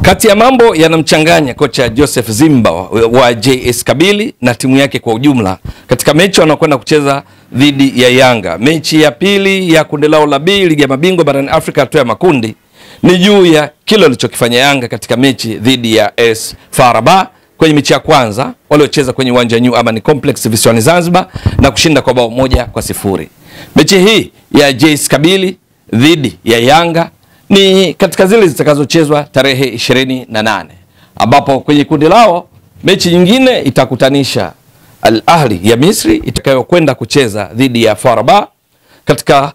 Kati ya mambo yanamchanganya kocha Joseph Zimba wa JS Kabylie na timu yake kwa ujumla katika mechi wanakwenda kucheza dhidi ya Yanga. Mechi ya pili ya kundi lao la B ligi ya mabingwa barani Afrika hatua ya makundi ni juu ya kile alichokifanya Yanga katika mechi dhidi ya AS FAR Rabat. Kwenye mechi ya kwanza waliocheza kwenye uwanja New Amani Complex visiwani Zanzibar na kushinda kwa bao 1-0. Mechi hii ya JS Kabylie dhidi ya Yanga ni katika zile zitakazochezwa tarehe 28, ambapo kwenye kundi lao mechi nyingine itakutanisha Al Ahli ya Misri itakayokwenda kucheza dhidi ya FAR Rabat katika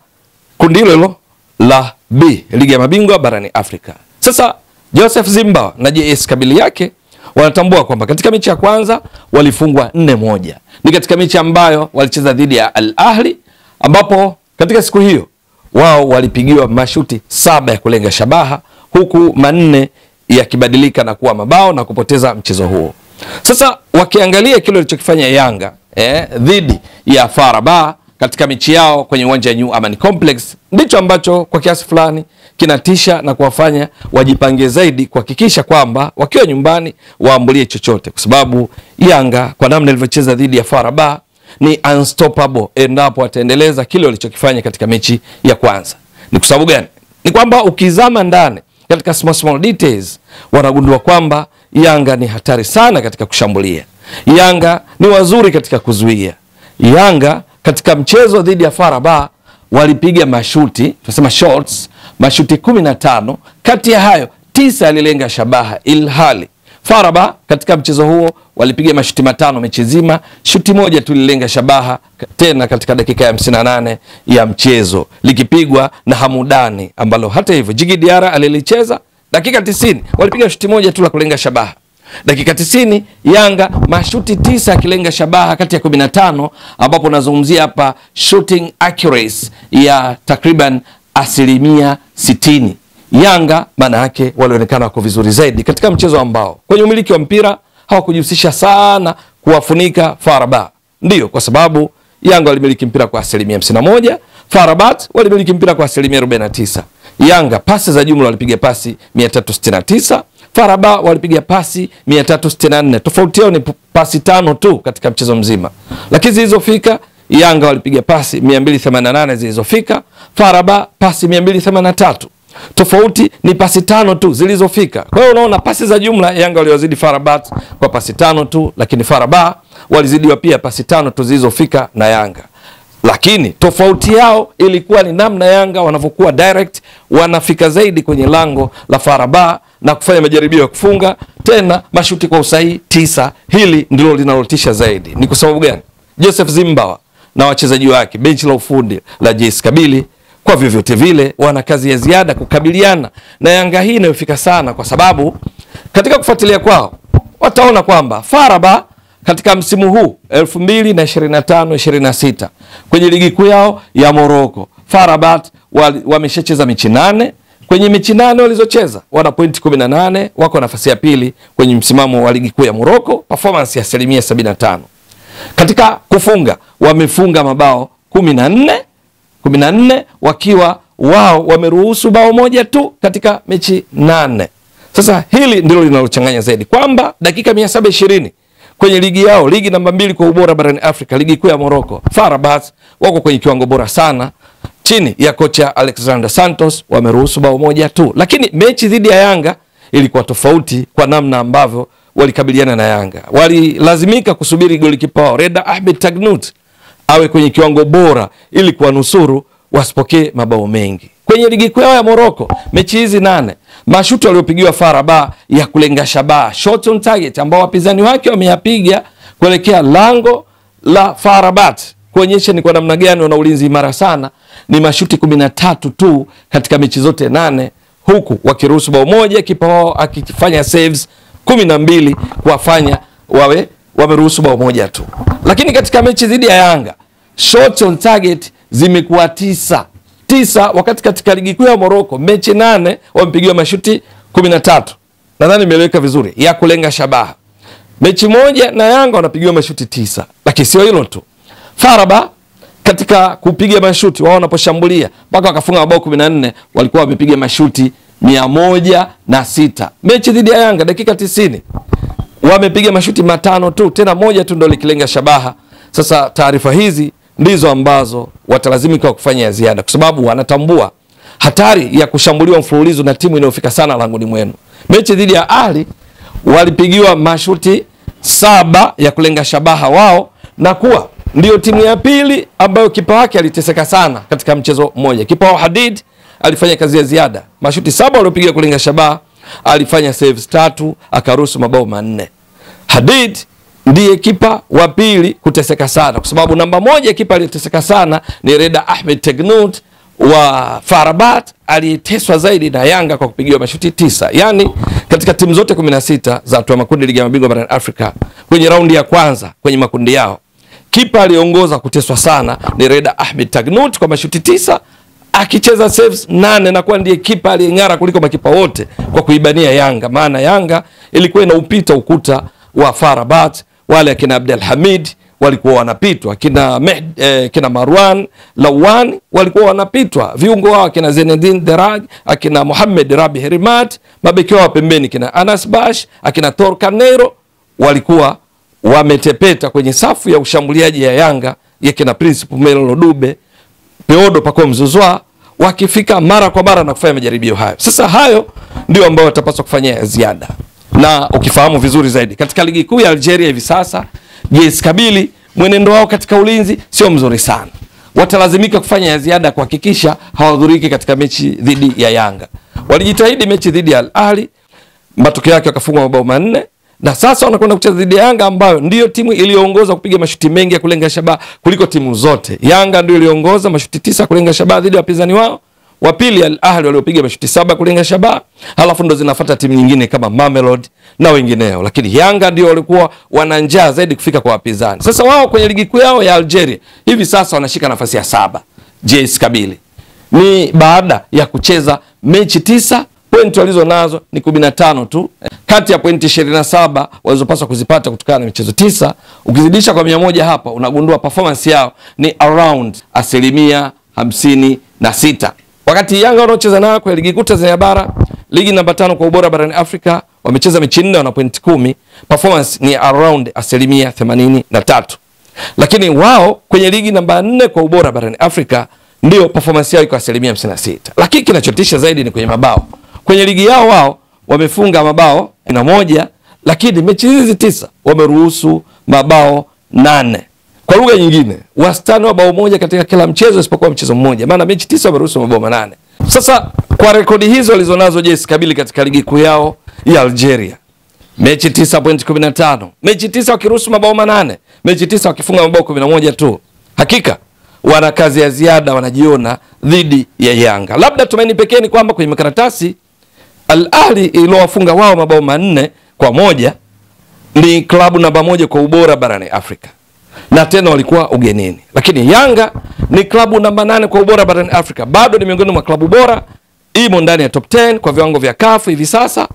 kundi hilo la B ligi ya mabingwa barani Afrika. Sasa Joseph Zimba na JS Kabylie yake wanatambua kwamba katika mechi ya kwanza walifungwa 4-1. Ni katika mechi ambayo walicheza dhidi ya Al Ahli, ambapo katika siku hiyo wao walipigiwa mashuti 7 ya kulenga shabaha, huku 4 yakibadilika na kuwa mabao na kupoteza mchezo huo. Sasa wakiangalia kile walichokifanya Yanga dhidi ya FAR Rabat katika mechi yao kwenye uwanja New Amani Complex, ndicho ambacho kwa kiasi fulani kinatisha na kuwafanya wajipange zaidi kuhakikisha kwamba wakiwa nyumbani waambulie chochote, kwa sababu Yanga kwa namna ilivyocheza dhidi ya FAR Rabat ni unstoppable endapo wataendeleza kile walichokifanya katika mechi ya kwanza. Ni kwa sababu gani? Ni kwamba ukizama ndani katika small details wanagundua kwamba Yanga ni hatari sana katika kushambulia. Yanga ni wazuri katika kuzuia. Yanga katika mchezo dhidi ya FAR Rabat walipiga mashuti, tunasema shots, mashuti 15, kati ya hayo 9 yalilenga shabaha, ilhali FAR Rabat katika mchezo huo walipiga mashuti 5 mechi zima, shuti moja tu lilenga shabaha, tena katika dakika ya 58 ya mchezo, likipigwa na Hamudani, ambalo hata hivyo Djigui Diarra alilicheza. Dakika 90 walipiga shuti moja tu la kulenga shabaha. Dakika 90 Yanga mashuti 9 yakilenga shabaha kati ya 15, ambapo nazungumzia hapa shooting accuracy ya takriban 60%. Yanga maana yake walionekana wako vizuri zaidi katika mchezo ambao kwenye umiliki wa mpira hawakujihusisha sana kuwafunika FAR Rabat. Ndio kwa sababu Yanga walimiliki mpira kwa 51%, FAR Rabat walimiliki mpira kwa 49%. Yanga pasi za jumla walipiga pasi 369, FAR Rabat walipiga pasi 364. Tofauti yao ni pasi 5 tu katika mchezo mzima. Lakini zilizofika Yanga walipiga pasi 288 zilizofika, FAR Rabat pasi 283. Tofauti ni pasi 5 tu zilizofika. Kwa hiyo unaona pasi za jumla Yanga waliwazidi FAR Rabat kwa pasi 5 tu, lakini FAR Rabat walizidiwa pia pasi 5 tu zilizofika na Yanga. Lakini tofauti yao ilikuwa ni namna Yanga wanavyokuwa direct, wanafika zaidi kwenye lango la FAR Rabat na kufanya majaribio ya kufunga, tena mashuti kwa usahihi 9. Hili ndilo linalotisha zaidi. Ni kwa sababu gani? Joseph Zimba na wachezaji wake, benchi la ufundi la JS Kabylie, kwa vyovyote vile wana kazi ya ziada kukabiliana na Yanga hii inayofika sana, kwa sababu katika kufuatilia kwao wataona kwamba FAR Rabat katika msimu huu 2025-26 kwenye ligi kuu yao ya Morocco, FAR Rabat wameshacheza mechi 8. Kwenye mechi 8 walizocheza wana pointi 18, wako nafasi ya pili kwenye msimamo wa ligi kuu ya Morocco, performance ya 75%. Katika kufunga wamefunga mabao 14 wakiwa wao wameruhusu bao moja tu katika mechi 8. Sasa hili ndilo linalochanganya zaidi, kwamba dakika 720 kwenye ligi yao, ligi namba 2 kwa ubora barani Afrika, ligi kuu ya Morocco, FAR Rabat wako kwenye kiwango bora sana chini ya kocha Alexander Santos, wameruhusu bao moja tu. Lakini mechi dhidi ya Yanga ilikuwa tofauti kwa namna ambavyo walikabiliana na Yanga. Walilazimika kusubiri golikipa wao Reda Ahmed Tagnut awe kwenye kiwango bora ili kuwanusuru wasipokee mabao mengi. Kwenye ligi kuu ya Morocco, mechi hizi 8, mashuti waliopigiwa FAR Rabat ya kulenga shabaha, shot on target, ambao wapinzani wake wameyapiga kuelekea lango la FAR Rabat, kuonyesha ni kwa namna gani wana ulinzi imara sana, ni mashuti 13 tu katika mechi zote 8, huku wakiruhusu bao moja, kipa wao akifanya saves 12 kuwafanya wameruhusu bao moja tu. Lakini katika mechi dhidi ya Yanga, shots on target zimekuwa 9, wakati katika ligi kuu ya Morocco mechi 8 wamepigiwa mashuti 13. Nadhani nimeeleweka vizuri, ya kulenga shabaha. Mechi moja na Yanga wanapigiwa mashuti 9. Lakini sio hilo tu, FAR Rabat katika kupiga mashuti wao wanaposhambulia mpaka wakafunga mabao 14 walikuwa wamepiga mashuti 106. Mechi dhidi ya Yanga dakika 90 wamepiga mashuti 5 tu, tena moja tu ndio likilenga shabaha. Sasa taarifa hizi ndizo ambazo watalazimika kufanya ziada, kwa sababu wanatambua hatari ya kushambuliwa mfululizo na timu inayofika sana langoni mwenu. Mechi dhidi ya Ahli walipigiwa mashuti 7 ya kulenga shabaha wao, na kuwa ndio timu ya pili ambayo kipa wake aliteseka sana katika mchezo mmoja. Kipa wa Hadid alifanya kazi ya ziada. Mashuti 7 waliopiga kulenga shabaha, alifanya saves 3, akaruhusu mabao 4. Hadid ndiye kipa wa pili kuteseka sana, kwa sababu namba 1 kipa aliyeteseka sana ni Reda Ahmed Tegnut wa FAR Rabat, aliyeteswa zaidi na Yanga kwa kupigiwa mashuti 9. Yani katika timu zote 16 za hatua makundi ligi ya mabingwa barani Afrika kwenye raundi ya kwanza kwenye makundi yao, kipa aliongoza kuteswa sana ni Reda Ahmed Tegnut kwa mashuti 9, akicheza saves 8, na kuwa ndiye kipa aliyeng'ara kuliko makipa wote kwa kuibania Yanga. Maana Yanga ilikuwa inaupita ukuta wa FAR Rabat. Wale akina Abdel Hamid walikuwa wanapitwa, kina Marwan Lawan walikuwa wanapitwa, viungo wao akina Zenedine Deraj, akina Mohamed Rabi Herimat, mabeki wao pembeni kina Anas Bash, akina Tor Canero walikuwa wametepeta kwenye safu ya ushambuliaji ya Yanga ya kina Prince Pumelo Dube, Peodo Pako Mzuzwa, wakifika mara kwa mara na kufanya majaribio hayo. Sasa hayo ndio ambao watapaswa kufanya ziada. Na ukifahamu vizuri zaidi katika ligi kuu ya Algeria hivi sasa, JS Kabylie mwenendo wao katika ulinzi sio mzuri sana. Watalazimika kufanya ziada kuhakikisha hawahudhuriki katika mechi dhidi ya Yanga. Walijitahidi mechi dhidi ya Al Ahly, matokeo yake wakafungwa mabao 4, na sasa wanakwenda kucheza dhidi ya Yanga ambayo ndiyo timu iliyoongoza kupiga mashuti mengi ya kulenga shabaha kuliko timu zote. Yanga ndio iliongoza mashuti 9 kulenga shabaha dhidi ya wapinzani wao. Wa pili Al Ahly waliopiga mashuti 7 kulenga shabaha, halafu ndo zinafuata timu nyingine kama Mamelodi na wengineo. Lakini Yanga ndio walikuwa wana njaa zaidi kufika kwa wapinzani. Sasa wao kwenye ligi kuu yao ya Algeria hivi sasa wanashika nafasi ya 7. JS Kabylie ni baada ya kucheza mechi 9, pointi walizo nazo ni 15 tu kati ya pointi 27 walizopaswa kuzipata kutokana na michezo 9. Ukizidisha kwa 100 hapa unagundua performance yao ni around 56%. Wakati Yanga wanaocheza nao kwa ligi kuu Tanzania bara, ligi namba 5 kwa ubora barani Afrika, wamecheza mechi 4 wana pointi 10, performance ni around 83%. Lakini wao kwenye ligi namba 4 kwa ubora barani Afrika ndio performance yao iko 56%. Lakini kinachotisha zaidi ni kwenye mabao. Kwenye ligi yao wao wamefunga mabao 1, lakini mechi hizi 9 wameruhusu mabao 8. Kwa lugha nyingine, wastani wa bao 1 katika kila mchezo isipokuwa mchezo mmoja. Maana mechi 9 wameruhusu mabao 8. Sasa kwa rekodi hizo walizonazo JS Kabylie katika ligi kuu yao ya Algeria, mechi 9 point 15, mechi 9 wakiruhusu mabao 8, mechi 9 wakifunga mabao 11 tu, hakika wana kazi ya ziada wanajiona dhidi ya Yanga. Labda tumaini pekee ni kwamba kwenye makaratasi Al Ahly iliyowafunga wao mabao 4-1 ni klabu namba 1 kwa ubora barani Afrika, na tena walikuwa ugenini. Lakini Yanga ni klabu namba 8 kwa ubora barani Afrika, bado ni miongoni mwa klabu bora, imo ndani ya top 10 kwa viwango vya CAF hivi sasa.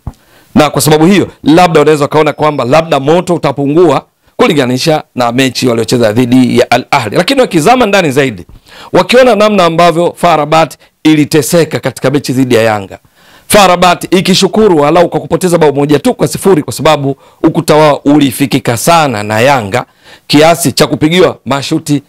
Na kwa sababu hiyo labda unaweza kaona kwamba labda moto utapungua kulinganisha na mechi waliocheza dhidi ya Al Ahly. Lakini wakizama ndani zaidi, wakiona namna ambavyo FAR Rabat iliteseka katika mechi dhidi ya Yanga, FAR Rabat ikishukuru walau kwa kupoteza bao 1-0 kwa sababu ukuta wao ulifikika sana na Yanga kiasi cha kupigiwa mashuti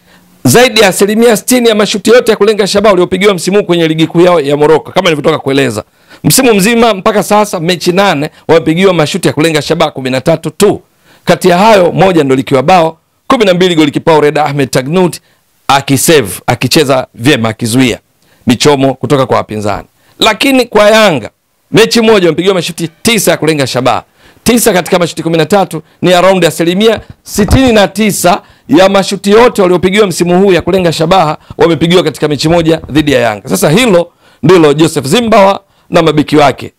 zaidi ya 60% ya mashuti yote ya kulenga shabaha waliopigiwa msimu kwenye ligi kuu yao ya Morocco. Kama nilivyotoka kueleza, msimu mzima mpaka sasa mechi 8 wamepigiwa mashuti ya kulenga shabaha 13 tu. Kati ya hayo 1 ndio likiwa bao 12, golikipa Reda Ahmed Tegnut akisave, akicheza vyema, akizuia michomo kutoka kwa wapinzani. Lakini kwa Yanga mechi 1 wamepigiwa mashuti 9 ya kulenga shabaha. 9 katika mashuti 13 ni around 69% ya mashuti yote waliopigiwa msimu huu ya kulenga shabaha wamepigiwa katika mechi 1 dhidi ya Yanga. Sasa hilo ndilo Joseph Zimbawa na mabeki wake,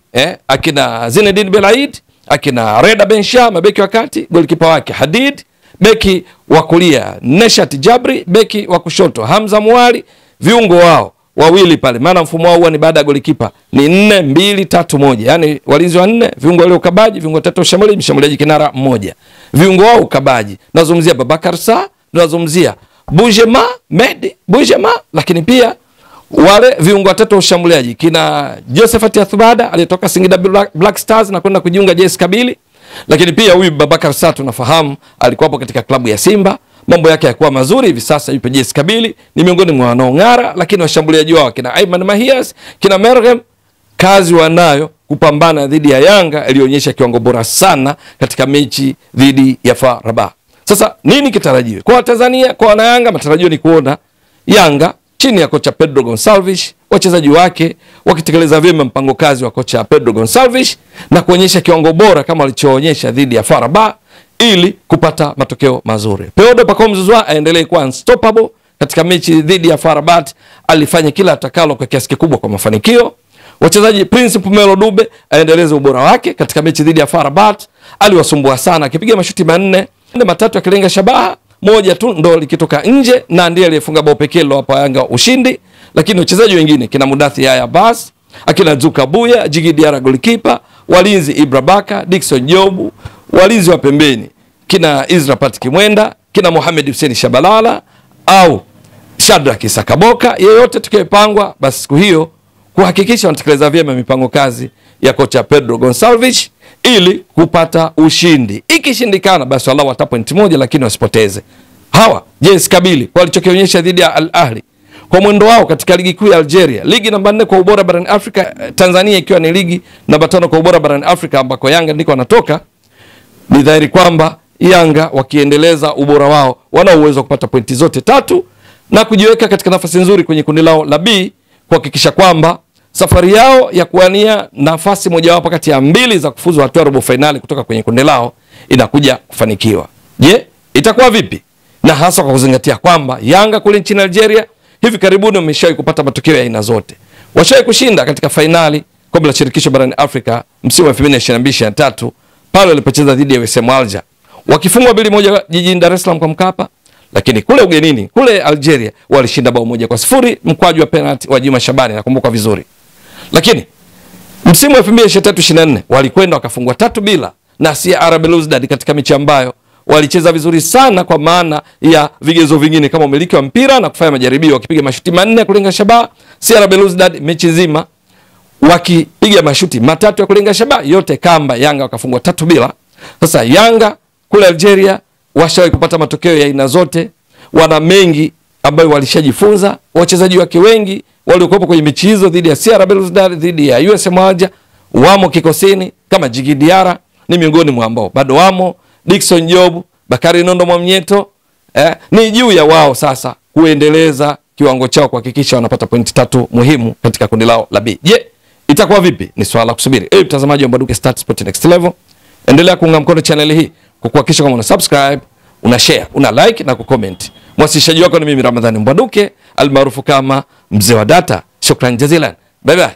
akina Zinedine Belaid, akina Reda Bensha mabeki wa kati, golikipa wake Hadid, beki wa kulia Neshat Jabri, beki wa kushoto Hamza Muali, viungo wao wawili pale. Maana mfumo wao huwa ni baada ya golikipa ni 4-2-3-1. Yani walinzi wa 4, viungo wale ukabaji, viungo 3 ushambuliaji, mshambuliaji kinara mmoja. Viungo wao ukabaji, nazungumzia Babakar Sa, nazungumzia Boujema, Mehdi Boujema, lakini pia wale viungo watatu wa ushambuliaji kina Josephat Athubada aliyetoka Singida Black Stars na kwenda kujiunga JS Kabylie, lakini pia huyu Babakar Sarr tunafahamu alikuwa hapo katika klabu ya Simba, mambo yake yakuwa mazuri, hivi sasa yupo JS Kabylie, ni miongoni mwa wanaong'ara. Lakini washambuliaji wao kina Ayman Mahias, kina Mergem, kazi wanayo kupambana dhidi ya Yanga ilionyesha kiwango bora sana katika mechi dhidi ya FAR Rabat. Sasa nini kitarajiwe kwa Tanzania, kwa wana Yanga? Matarajio ni kuona Yanga chini ya kocha Pedro Gonçalves, wachezaji wake wakitekeleza vyema mpango kazi wa kocha Pedro Gonçalves na kuonyesha kiwango bora kama walichoonyesha dhidi ya FAR Rabat ili kupata matokeo mazuri. Pedro Pacome Zouzoua aendelee kuwa unstoppable katika mechi dhidi ya FAR Rabat, alifanya kila atakalo kwa kiasi kikubwa kwa mafanikio. Wachezaji Prince Pumelo Dube aendeleze ubora wake katika mechi dhidi ya FAR Rabat, aliwasumbua sana akipiga mashuti 4 matatu akilenga shabaha, moja tu ndo likitoka nje na ndiye aliyefunga bao pekee lilowapa Yanga ushindi. Lakini wachezaji wengine kina Mudathi Yaya Abbas, akina Zuka Buya, Djigui Diarra goalkeeper, walinzi Ibra Baka, Dickson Jobu, walinzi wa pembeni kina Isra Patrick Mwenda, kina Mohamed Hussein Shabalala au Shadrack Sakaboka, yeyote tukipangwa basi siku hiyo kuhakikisha wanatekeleza vyema mipango kazi ya kocha Pedro Gonçalves ili kupata ushindi. Ikishindikana basi walau wata point moja, lakini wasipoteze. Hawa JS Kabylie kwa walichokionyesha dhidi ya Al Ahly, kwa mwendo wao katika ligi kuu ya Algeria, ligi namba 4 kwa ubora barani Afrika, Tanzania ikiwa ni ligi namba 5 kwa ubora barani Afrika ambako Yanga ndiko wanatoka, ni dhahiri kwamba Yanga wakiendeleza ubora wao wana uwezo wa kupata pointi zote 3 na kujiweka katika nafasi nzuri kwenye kundi lao la B, kuhakikisha kwamba safari yao ya kuania nafasi mojawapo kati ya 2 za kufuzu hatua robo finali kutoka kwenye kundi lao inakuja kufanikiwa. Je, itakuwa vipi? Na hasa kwa kuzingatia kwamba Yanga kule nchini Algeria hivi karibuni wameshawahi kupata matokeo ya aina zote. Washawahi kushinda katika finali kombe la shirikisho barani Afrika msimu wa 2022-2023 pale walipocheza dhidi ya USM Alger, wakifungwa 2-1 jijini Dar es Salaam kwa Mkapa. Lakini kule ugenini kule Algeria walishinda bao 1-0 mkwaju wa penalty wa Juma Shabani, nakumbuka vizuri. Lakini msimu wa 2023-2024 walikwenda wakafungwa 3-0 na CR Belouizdad katika mechi ambayo walicheza vizuri sana kwa maana ya vigezo vingine kama umiliki wa mpira na kufanya majaribio, wakipiga mashuti 4 kulenga shabaha. CR Belouizdad mechi nzima wakipiga mashuti 3 ya kulenga shabaha, yote kamba. Yanga wakafungwa 3-0. Sasa Yanga kule Algeria washawahi kupata matokeo ya aina zote, wana mengi ambayo walishajifunza. Wachezaji wake wengi waliokuwa kwenye mechi hizo dhidi ya CR Belouizdad, dhidi ya USM Alger wamo kikosini, kama Djigui Diarra ni miongoni mwa ambao bado wamo, Dickson Job, Bakari Nondo Mwamnyeto. Ni juu ya wao sasa kuendeleza kiwango chao kuhakikisha wanapata pointi 3 muhimu katika kundi lao la B. Je, itakuwa vipi? Ni swala la kusubiri. Mtazamaji wa Mbwaduke Stats Sport Next Level, endelea kuunga mkono channel hii kwa kuhakikisha kama una subscribe, una share, una like na kucomment. Mwasilishaji wako ni mimi Ramadhani Mbwaduke almaarufu kama Mzee wa Data. Shukran jazilan. Bye bye.